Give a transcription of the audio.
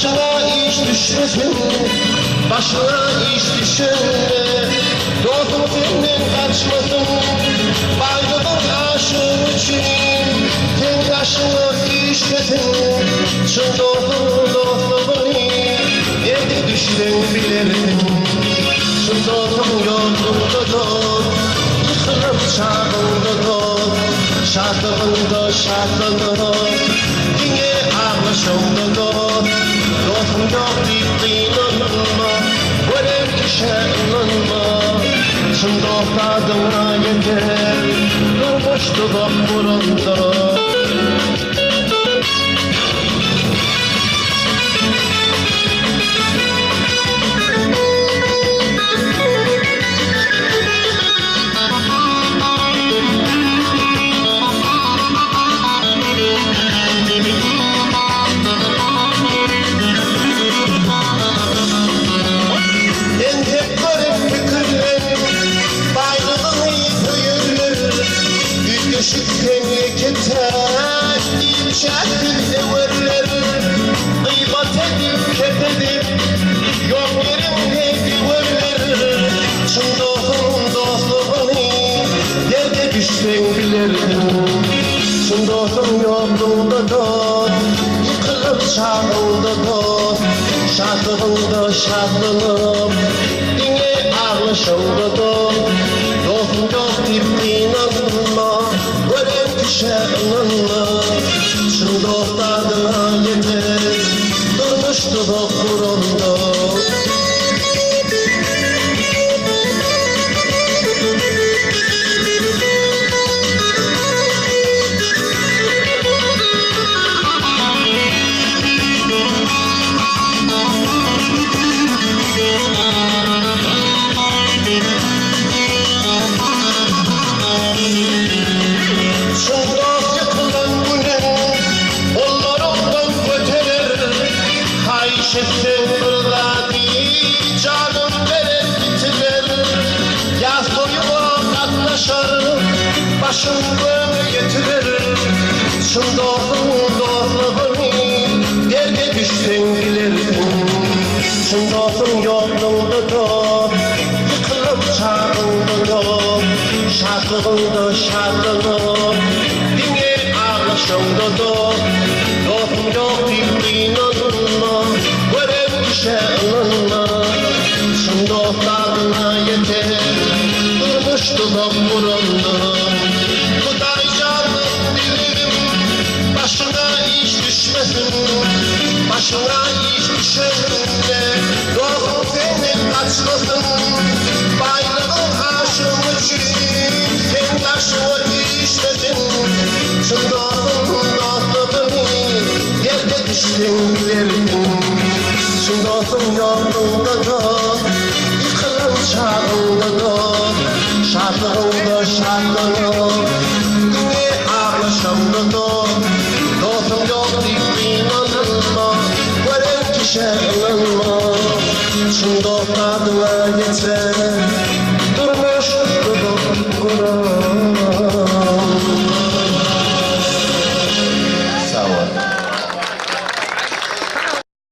Başına iş düşmesin, başına iş düşende dostum senden kaçmasın, bayrağın aşığın için kendi yaşına işlesin. Çın dostum nerede düştün bilemedim. Çın dostum yolunda dost, yıkılıp çağında dost, şartlarında şartlarında yine ağlaşımda dost. Dostum yok deyip inanma, böyle kişi inanma. Çın dostadına yeter, durmuştu bak burunda. Işık memlekete İlçakil everler Gıybat edip kefedip yok yerimde güverler. Çın dostum dostluğunu nerede düşsen bilirdim. Çın dostum yolunda dost, yıkılıp çağında dost, şartlarında şartlanıp yine ağlaşımda dost. Dostum yok deyip inanma, ölen kişi inanma. Çın dostadına yeter, durmuştu bak burunda. Şeften fırladı, canım verip bitirir. Yaz boyu katlaşar, başım böyle getirir. Çın dostum dostluğunu nerede düşsen bilirdim. Çın dostum yolunda dost, yıkılıp çağında dost, şartlığında şartlanıp yine ağlaşımda dost. Dostum yok deyip inanma, inanma. Çın dostlarına yeter, durmuştu bak burunda. Kuday canım bilirim, başına iş düşmesin, başına iş düşende dostum senin kaçmasın. Bayrağın aşığın için kendi aşığı işledin. Çın dostum dostluğunu nerede düştün bilirdim. Çın dostum yolunda dost, yıkılıp çağında dost, şartlarında şartlanıp yine ağlaşımda dost. Dostum yok deyip inanma, gören kişi inanma. Çın dostadına yeter,